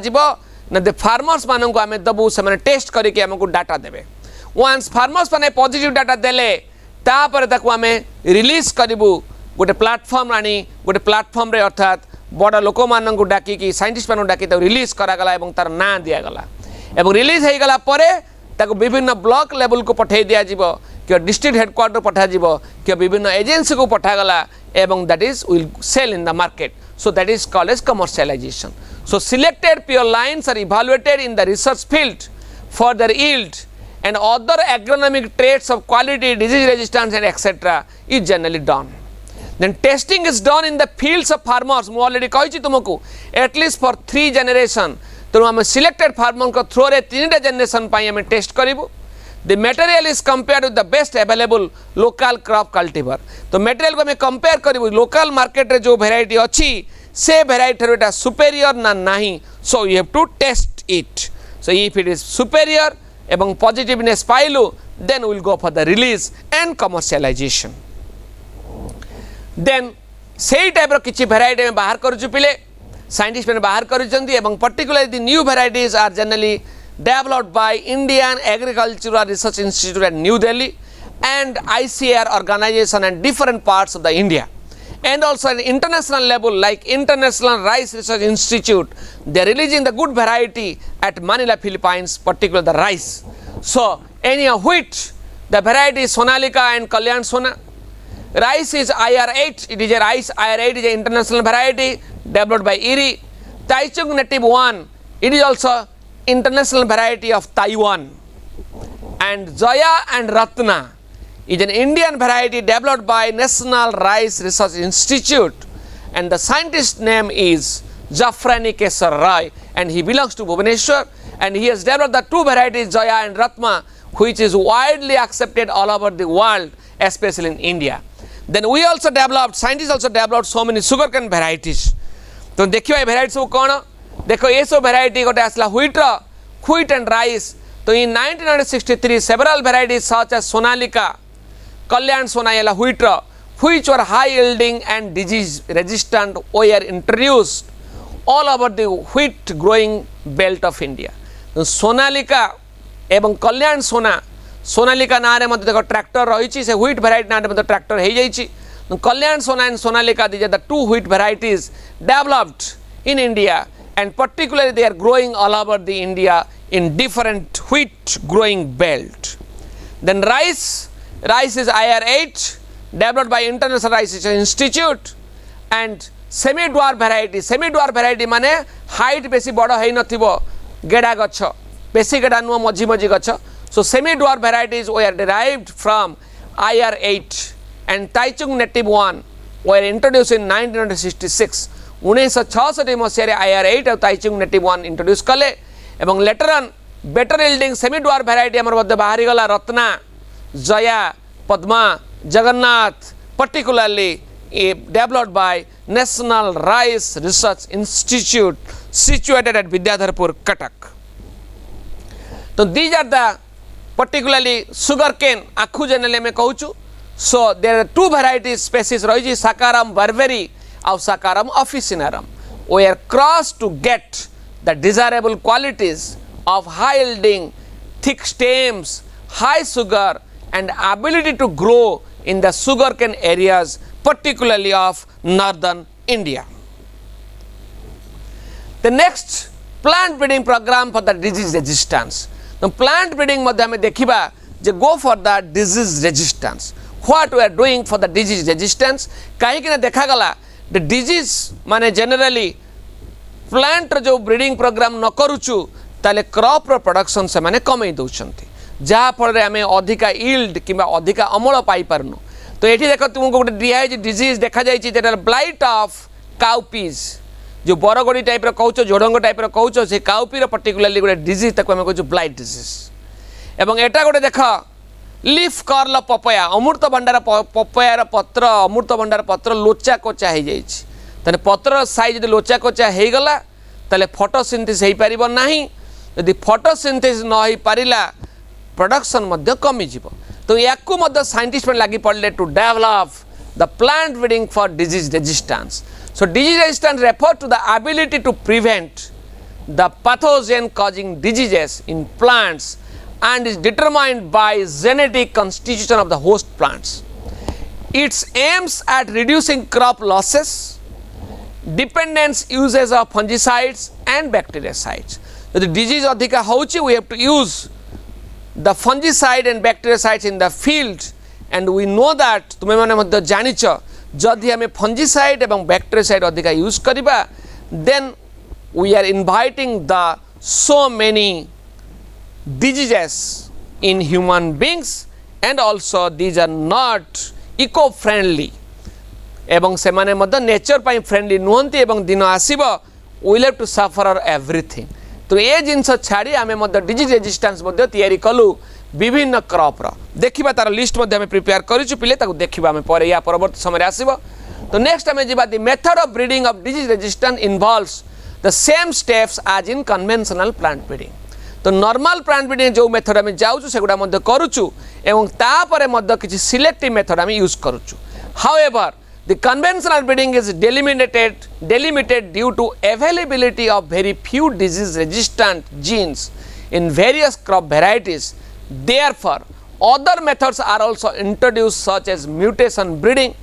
[SPEAKER 1] ना दे फार्मर्स मान को आम दबू से टेस्ट करके आमको डाटा देवे वंस फार्मर्स मैंने पॉजिटिव डाटा देले तापर ताको आम रिलीज करूँ गोटे प्लाटफर्म आनी गोटे प्लाटफर्म रे अर्थात बड़ लोक मान डाकी साइंटिस्ट मान डाकी रिलीज करागला और तार ना दिगला और रिलीज हो गला ताको विभिन्न ब्लॉक लेवल को पठे दिज्व कि डिस्ट्रिक्ट हेडक्वार्टर पठाଯିव कि विभिन्न एजेंसी को पठागला एवं that is will sell in the market so that is called as commercialisation so selected pure lines are evaluated in the research field for their yield and other agronomic traits of quality disease resistance and etcetera is generally done then testing is done in the fields of farmers मु already कहि तुमको at least for 3 generation तेणु आम selected farmer को throw रे 3टा generation पाई आम test करिवु The material is compared with the best available local crop cultivar. तो material को हमें compare करिवु local market रे जो variety अच्छी से variety रे टा superior ना नहीं so you have to test it. So if it is superior एवं positiveness पाइलु then we will go for the release and commercialization. Then सही type रो किछि variety में बाहर करूछु पिले scientist मैंने बाहर करूछंती एवं particularly the new varieties are generally developed by Indian Agricultural Research Institute at New Delhi and ICAR organization and different parts of the India and also at international level like International Rice Research Institute they are releasing the good variety at Manila, Philippines, particularly the rice. So any of which the variety is Sonalika and Kalyan Sona. Rice is IR8, it is a rice IR8 is an international variety developed by IRI. Taichung Native 1, it is also international variety of Taiwan and Jaya and Ratna is an Indian variety developed by National Rice Research Institute and the scientist name is Jafrani Kesar Rai and he belongs to Bhubaneswar and he has developed the two varieties Jaya and Ratma, which is widely accepted all over the world, especially in India. Then we also developed, scientists also developed so many sugarcane varieties. तो देखिए variety सब कौन देखो ये सब variety गोटे आसला wheat and rice. तो in 1963 several varieties such as Sonalika, Kalyan Sonayala wheat, which were high yielding and disease resistant, were introduced all over the wheat growing belt of India. तो Sonalika एवं कल्याण सोनालिका नारे मध्य देखो tractor रही से wheat variety नारे मध्य tractor हो जाइए Kalyan Sona and Sonalika these are the two wheat varieties developed in India and particularly they are growing all over the India in different wheat growing belt. Then rice is IR8 developed by International Rice Institute and semi dwarf variety माने हाइट बेसी बड़ है नथिबो गेडा गछ बेसी गेडा नुह मझी गछ. So semi-dwarf varieties were derived from IR8 and Taichung native one were introduced in 1966. 1966 Masih IR8 और Taichung native one introduce कले एवं later on better yielding semi-dwarf variety हमर मध्य बाहरी गला Ratna, Jaya, Padma, Jagannath, particularly developed by National Rice Research Institute situated at Vidyadharpur, Cuttack. So these are the particularly sugarcane akhu generally में कहूँ. So there are two varieties species रही Saccharum barberi और Saccharum officinarum. We are crossed to get the desirable qualities of high yielding, thick stems, high sugar and ability to grow in the sugarcane areas, particularly of northern India. The next plant breeding program for the disease resistance. तो plant breeding मध्य हमें देखिबा जे go for the disease resistance. What we are doing for the disease resistance कहीं कि देखा गला the disease माने जनरली प्लांट जो ब्रीडिंग प्रोग्राम न करूचु ताले क्रॉप रो प्रोडक्शन से माने कमई दउछंती जहा फल रे हमें अधिका यील्ड किबा अधिका अमल पाई परनु. तो एठी देखो तुमको गोटे डिहाइज डिजीज देखा जाई छि जेटा ब्लाइट ऑफ काउपीज जो बरगड़ी टाइप कहूँ झोड़ंग टाइप कहूँ से काउपीर पर्टिकुलरली गोटे डिजीज ताको हम कहूँ ब्लाइट डिजीज एवं एटा गोटे देख लीफ कर्ल पपया अमृतभंडार पपयार पत्र अमृतभंडार पत्र लोचा कोचा हो जाए पत्र साइज यदि लोचा कोचा हो गला ताले फोटोसिंथेसिस हो पारिबो नाही. यदि फोटोसिंथेसिस न हो पारिला प्रोडक्शन मध्य कमी जिवो. तो याकू मध्य साइंटिस्ट में लगी पड़ले to develop the plant breeding for disease resistance. So disease resistance refers to the ability to prevent the pathogen causing diseases in plants and is determined by genetic constitution of the host plants. It aims at reducing crop losses, dependence uses of fungicides and bactericides. So the disease adhika hauchi we have to use the fungicide and bactericides in the field and we know that तुमे माने मध्य जानिच जदि हमें fungicide एवं बैक्टेरिसाइड अधिका use करिबा then we are inviting the so many diseases in human beings and also these are not eco friendly एवं से माने मध्य नेचर पाई फ्रेंडली नुहंती एवं दिन आसीबो we have to suffer everything. तो ये जिनस छाड़ी आमे मध्य डिजीज रेजिस्टेंस मध्य तयारी कलु विभिन्न क्रॉप रो देखिबा तार लिस्ट मध्य हमें प्रिपेयर करिछु पिले ताको देखिबा हमें पर या परवर्ती समय आसीबो. तो नेक्स्ट हमें जिबा the method of breeding of disease resistance involves the same steps as in conventional plant breeding. तो नॉर्मल प्लांट ब्रीडिंग जो मेथड हमें जाउछु सेगुडा मध्य करूछु एवं ता परे मध्य किछि सिलेक्टिव मेथड हमें यूज करूछु. However the conventional breeding is delimited due to availability of very few disease resistant genes in various crop varieties. Therefore, other methods are also introduced such as mutation breeding,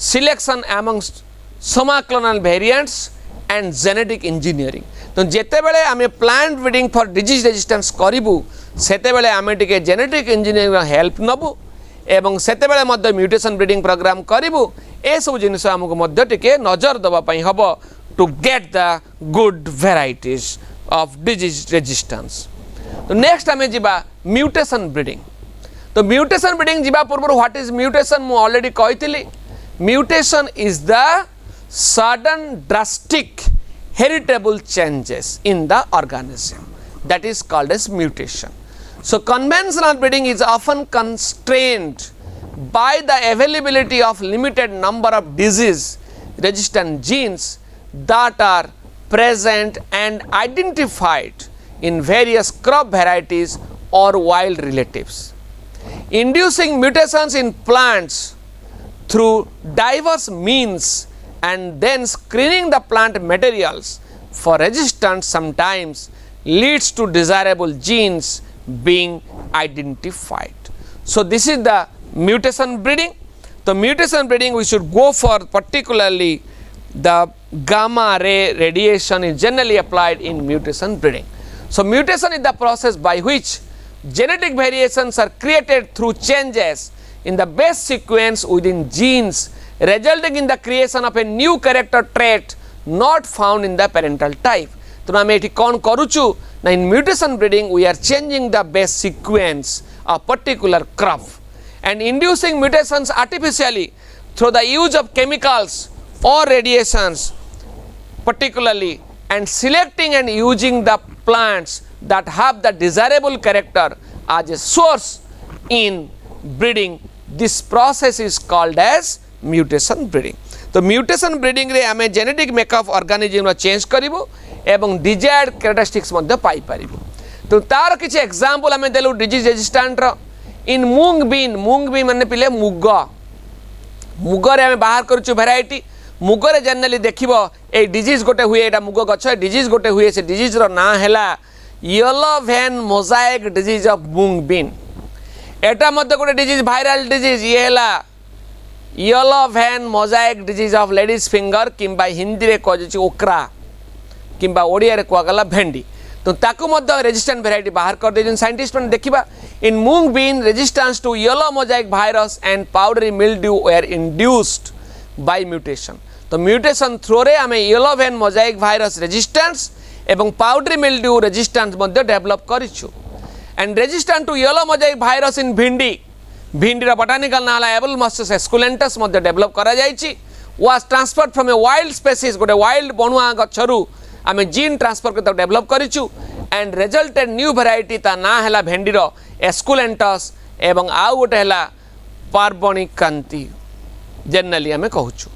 [SPEAKER 1] selection amongst somaclonal variants and genetic engineering. तो जेते बेले आमे plant breeding for disease resistance करिबु सेते बेले आमे टिके genetic engineering help Nabu एवं सेते बेले मध्य म्यूटेशन ब्रीडिंग प्रोग्राम करिबु ए सब जिनिस हमको मध्य टिके नजर दबा पई हबो to get the good varieties of disease resistance. तो नेक्स्ट हमें जिबा म्यूटेशन ब्रीडिंग. तो म्यूटेशन ब्रीडिंग जिबा पूर्व व्हाट इज म्यूटेशन मु ऑलरेडी कहितली. Mutation is the sudden drastic heritable changes in the organism. that is called as mutation. So conventional breeding is often constrained by the availability of limited number of disease resistant genes that are present and identified in various crop varieties or wild relatives. Inducing mutations in plants through diverse means and then screening the plant materials for resistance sometimes leads to desirable genes being identified. So this is the mutation breeding. The mutation breeding we should go for, particularly the gamma ray radiation is generally applied in mutation breeding. So mutation is the process by which genetic variations are created through changes in the base sequence within genes, resulting in the creation of a new character trait not found in the parental type. तो आम ये कौन करुचु ना, in mutation breeding we are changing the base sequence of particular crop and inducing mutations artificially through the use of chemicals or radiations particularly, and selecting and using the plants that have the desirable character as a source in breeding. This process is called as mutation breeding. तो mutation breeding रे आमे genetic makeup organism change करिवो एवं desired characteristics मध्ये पाई परिवो. तो तार किछि example आमे देलु डिजीज रेजिस्टेंट रो. इन मूंग बीन माने पिले मुग, मुगरे आमे बाहर करूछु वैरायटी. मुगरे जनरली देखिबो ए डिजीज गोटे हुए, एटा मुग गछ डिजीज गोटे हुए, से डिजीज रो ना हैला yellow vein mosaic disease of moong bean. एटा मध्ये गोटे डिजीज वायरल डिजीज ये हैला yellow vein mosaic disease of ladies finger किंबा हिंदी रे कहछि ओकरा किंबा ओडिया रे कहगला भेंडी. तो ताकू मध्य रेजिस्टेंट वेराइटी बाहर कर दे. साइंटिस्ट मैंने देखा in moong bean resistance to yellow mosaic virus and powdery mildew were induced by mutation. तो म्यूटेशन थ्रू रे आमे yellow vein mosaic virus resistance एवं पाउडरी मिल्ड्यू रेजिस्टेंस मध्य डेवलप करिछु. And resistant to yellow mosaic virus in bhindi, bhindi रा botanical नाम है एबलमस्टिस एस्कुलेंटस मध्य डेवलप करा जायछि. Was transferred from a wild species, गोटे वाइल्ड बणुआ गछरू आमे जीन ट्रांसफर कर डेवलप करिछु. एंड रिजल्टेड न्यू वेराइटी ता ना हैला भेंडीर एस्कुलेंटस एवं आउ गोटे हैला पार्बणिक कांति जनरली आमे कहूछु.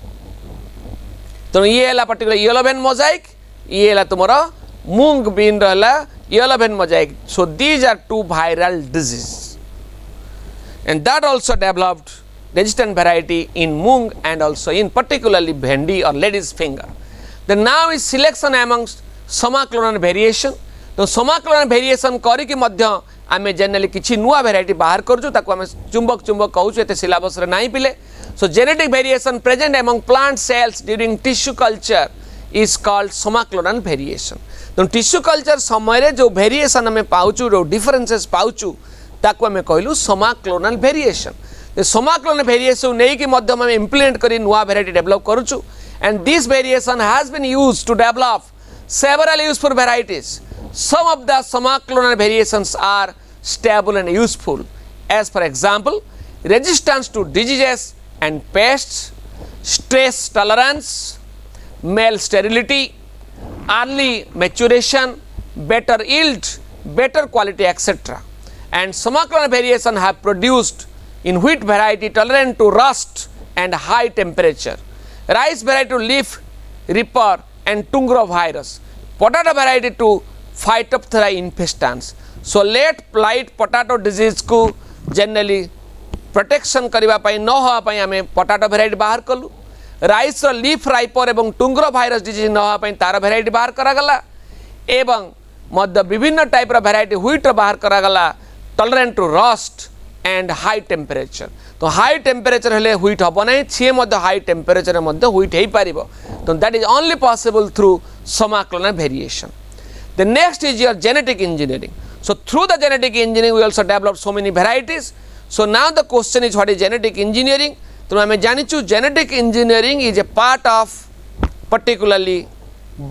[SPEAKER 1] तो ये हैला पर्टिकुलर येलो वेन मोजाइक, ये हैला तुमरो मूंग बीन रहला yellow vein mosaic. So these are two viral disease and that also developed resistant variety in moong and also in particularly bhendi or lady's finger. Then now is selection amongst somaclonal variation. तो somaclonal variation करी कि मध्य आमे generally किछि नुआ variety बाहर करजु, ताको आमे चुंबक चुंबक कहूछु, एते सिलेबस रे नाही पिले. सो genetic variation present among plant cells during tissue culture is called somaclonal variation. तो टिश्यू कल्चर समय रे जो वेरिएशन आमे पाउछु, जो डिफरेंसेस पाउछु, ताको आमे कहलु somaclonal variation. The somaclonal variation नै कि मध्य आमे इम्प्लीमेंट करी नुआ वेराइटी डेवलप करूछु. And this variation has been used to develop several useful varieties. Some of the somaclonal variations are stable and useful, as for example resistance to diseases and pests, stress tolerance, male sterility, early maturation, better yield, better quality, etc. And somaclonal variation have produced in wheat variety tolerant to rust and high temperature, rice variety to leaf ripper and tungro virus, potato variety to Phytophthora infestans. So late blight potato disease को generally protection करिबा पई न होआ पई आमे potato variety बाहर कलु. Rice रो leaf राइपर एवं टुंग्रो भाइरस डिजीज न होआ पई तार variety बाहर करा गला. एवं मध्य विभिन्न टाइप रो variety wheat रो बाहर करा गला tolerant to rust and high temperature. तो हाई टेम्परेचर हेले व्हीट हम ना, सी मध्य हाई टेम्परेचर मध्य व्हीट हो पार. तो that is only possible through somaclonal variation. The next is your genetic engineering. So through the genetic engineering we also developed so many varieties. So now the question is, what is genetic engineering? तो हमें जानिछु genetic engineering is a part of particularly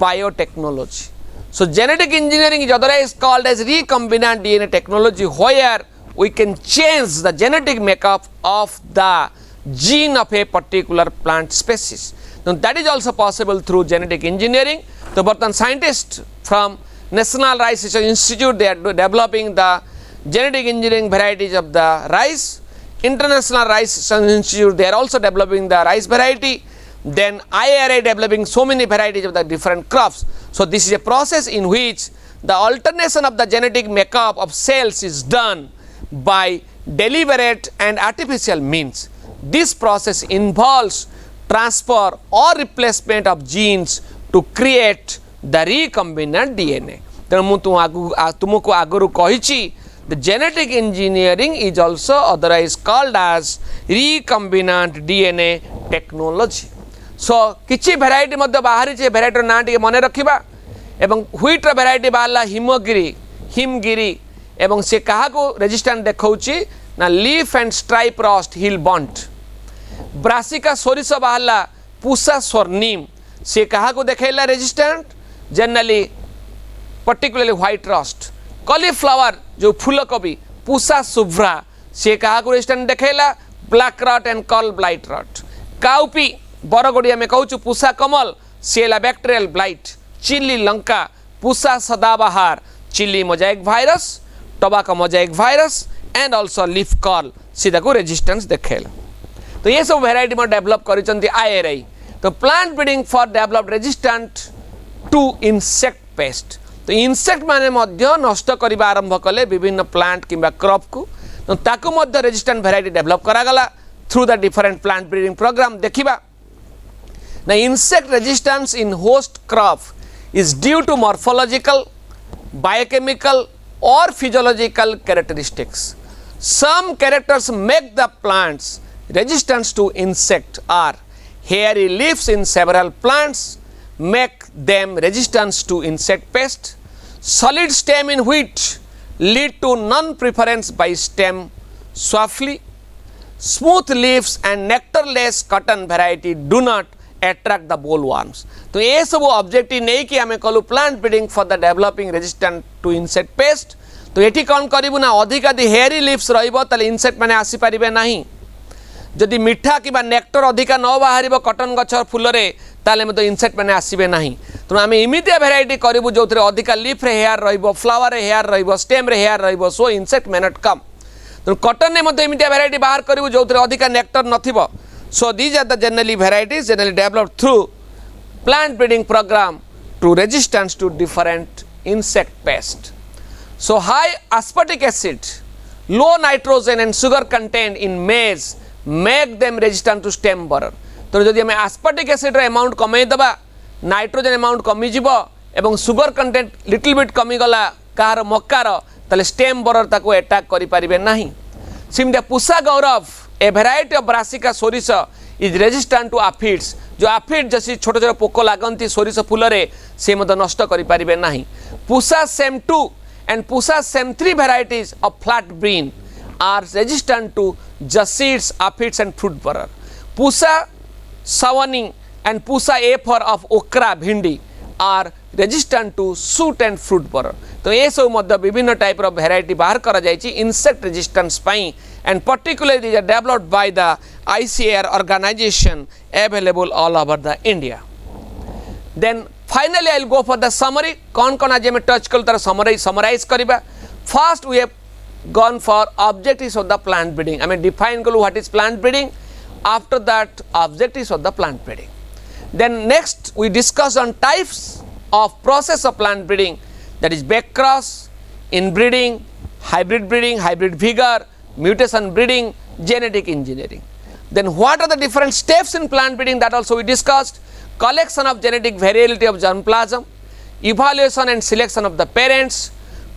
[SPEAKER 1] biotechnology. So genetic engineering is otherwise called as recombinant DNA technology, where we can change the genetic makeup of the gene of a particular plant species. Now that is also possible through genetic engineering. So बर्तन scientists from National Rice Research Institute, they are developing the genetic engineering varieties of the rice. International Rice Research Institute, they are also developing the rice variety. Then IRA developing so many varieties of the different crops. So this is a process in which the alternation of the genetic makeup of cells is done by deliberate and artificial means. This process involves transfer or replacement of genes to create the recombinant DNA. तेणु मु तुमको आगुरु कहिछि the genetic engineering is also otherwise called as recombinant DNA technology. So किछि variety मध्य बाहरी छे variety ना टिके मने रखिबा एवं wheat र variety बाहला हिमगिरी एवं से कहा को resistant देखौछि ना leaf and stripe rust hill burnt. Brassica सोरिष बाहला पूसा स्वर्णिम से कहा को देखेला resistant generally particularly white rust. Cauliflower जो फूलकोबी पूसा शुभ्रा से कहा को resistant देखेला black rot and caul blight rot. Cowpea बरगोड़िया में कहूँ पूसा कमल सेला बैक्टेरियल ब्लाइट. चिली लंका Pusa Sadabahar chilli mosaic virus tobacco mosaic virus and also leaf curl सीधा को रेजिस्टेंस देखेला. तो ये सब वेराइटी में डेवलप करिसंती आईआरआई. तो plant breeding for develop resistant to insect pest. तो इंसेक्ट माने मध्य नष्ट करिबा आरंभ कले विभिन्न प्लांट किंबा क्रॉप को. तो ताकू मध्य रेजिस्टेंट वेराइटी डेवलप करागला through the different plant breeding programme. देखिबा now insect resistance in host crop is due to morphological, biochemical or physiological characteristics. Some characters make the plants resistant to insect are hairy leaves in several plants make them resistant to insect pest. Solid stem in wheat lead to non-preference by stem swiftly. Smooth leaves and nectarless cotton variety do not attract the bollworms. तो ये सब objective नहीं कि आमे कलु plant breeding for the developing resistant to insect pest. तो एठी कौन करिबु ना अधिकादि हेयरी लिप्स रहिबो तले इंसेक्ट माने आसी परिबे नाही. जदि मिठा किबा नेक्टर अधिका न बाहरिबो कटन गछर फुलरे ताले मते इंसेक्ट माने आसीबे नाही. तो आमे इमिडिया वेराइटी करिबु जोथरे अधिका लीफ रे हेयर रहिबो फ्लावर रे हेयर रहिबो स्टेम रे हेयर रहिबो सो इंसेक्ट मे नॉट कम. तो कटन ने मते इमिडिया वेराइटी बाहर करिबु जोथरे अधिका nectar नथिबो. So these are the generally varieties generally developed through plant breeding program to resistance to different insect pests. So high aspartic acid, low nitrogen and sugar content in maize make them resistant to stem borer. तो जदि हमें aspartic acid रा amount कमे दबा, nitrogen amount कमी जिवो एवं sugar content little bit कमी गला कार मक्कार तले stem borer ताको attack करि परिबे नाही. सिमडा पुसा गौरव a variety of brassica सोरिष is resistant to aphids. जो aphid जैसी छोटे छोटे पोक लागंती सोरिष फूल रे से मत नष्ट करि परिबे नाही. Pusa same 2 and Pusa same 3 varieties of flat bean are resistant to just aphids and fruit borer. Pusa savani and Pusa A4 of okra bhindi are resistant to shoot and fruit borer. तो ये सब मध्य विभिन्न टाइप रो variety बाहर करा जायछि insect resistance पाई and particularly these are developed by the ICAR organization available all over the India. Then finally I will go for the summary. कौन कौन आज में टच कल तार summarize करिबा. First we have gone for objectives of the plant breeding. I mean define कलु what is plant breeding. After that objectives of the plant breeding. Then next we discuss on types of process of plant breeding, that is back cross, inbreeding, hybrid vigor, mutation breeding, genetic engineering. Then what are the different steps in plant breeding, that also we discussed. Collection of genetic variability of germplasm, evaluation and selection of the parents,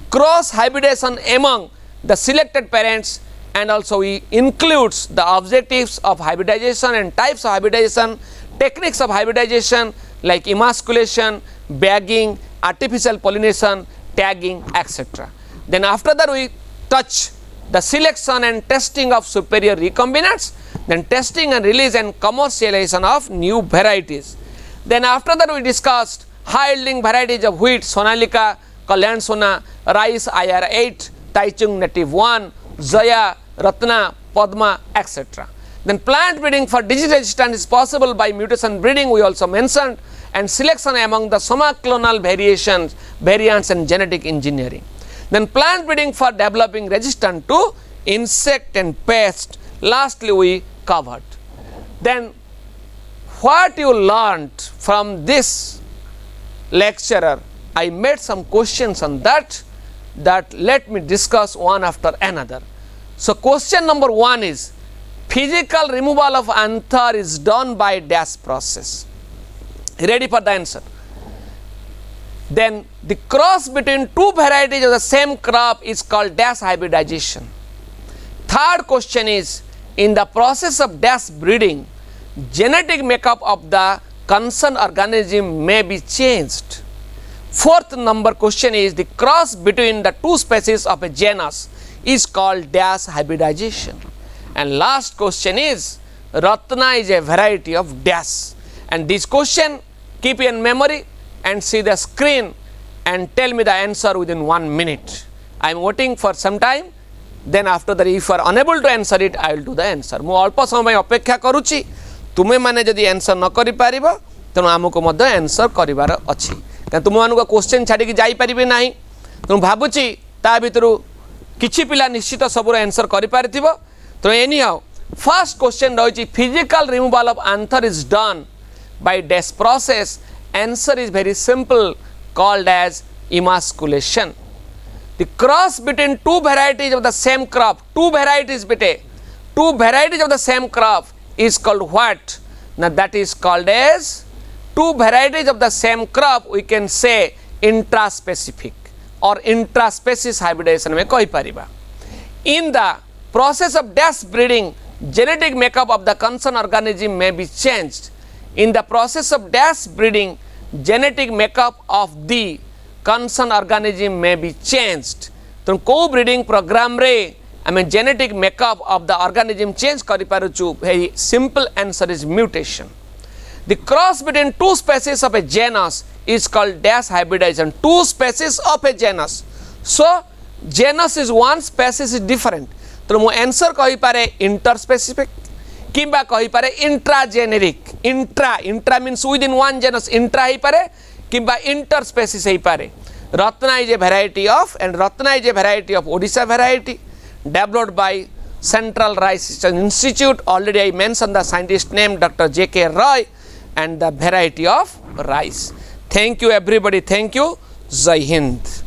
[SPEAKER 1] cross hybridization among the selected parents, and also we includes the objectives of hybridization and types of hybridization, techniques of hybridization like emasculation, bagging, artificial pollination, tagging, etc. Then after that we touch the selection and testing of superior recombinants, then testing and release and commercialization of new varieties. Then after that we discussed high yielding varieties of wheat, Sonalika, Kalyan Sona, rice IR8, Taichung Native 1, Zaya, Ratna, Padma, etc. Then plant breeding for disease resistance is possible by mutation breeding, we also mentioned, and selection among the somaclonal variants and genetic engineering. Then plant breeding for developing resistance to insect and pest, lastly we covered. Then what you learned from this lecturer, I made some questions on that let me discuss one after another. So question number 1 is, physical removal of anther is done by dash process. Ready for the answer? Then the cross between two varieties of the same crop is called dash hybridization. Third question is, in the process of dash breeding, genetic makeup of the concerned organism may be changed. Fourth number question is, the cross between the two species of a genus is called dash hybridization. And last question is, Ratna is a variety of dash. And this question keep in memory and see the screen and tell me the answer within 1 minute. I am waiting for some time, then after that if you are unable to answer it, I will do the answer. ମୁଁ ଅଳ୍ପ ସମୟ ପାଇଁ ଅପେକ୍ଷା କରୁଛି, ତୁମେ ମାନେ ଯଦି answer ନ କରିପାରିବ ତେଣୁ ଆମକୁ ମଧ୍ୟ ଆନ୍ସର କରିବାର ଅଛି, କାରଣ ତୁମମାନଙ୍କୁ କ୍ୱେଶ୍ଚନ୍ ଛାଡ଼ିକି ଯାଇପାରିବେ ନାହିଁ। ତେଣୁ ଭାବୁଛି ତା ଭିତରୁ କିଛି ପିଲା ନିଶ୍ଚିତ ସବୁର ଆନ୍ସର କରିପାରିଥିବ। ତେଣୁ ଏନିହାଉ ଫାର୍ଷ୍ଟ କ୍ୱେଶ୍ଚନ୍ ରହିଛି, physical removal of ଆନ୍ଥର is Don by dash process. Answer is very simple, called as emasculation. The cross between two varieties of the same crop, two varieties of the same crop is called what? Now that is called as, two varieties of the same crop we can say intraspecific or intraspecies hybridization में कही परिबा. In the process of dash breeding, genetic makeup of the concerned organism may be changed. In the process of dash breeding, genetic makeup of the concerned organism may be changed. तो co-breeding program रे आमे genetic makeup of the organism change करि पारुछु. Very simple answer is mutation. The cross between two species of a genus is called dash hybridization. Two species of a genus. So genus is one, species is different. तो मो answer कहि पारे interspecific किंबा कहि पारे intrageneric. Intra means within one genus, intra ही पारे किंबा इंटरस्पेसिस ही पारे. Ratna is a variety of, and Ratna is a variety of Odisha variety developed by central rice institute. Already I mention the scientist name doctor J.K. Roy and the variety of rice. Thank you everybody, thank you. Jai Hind.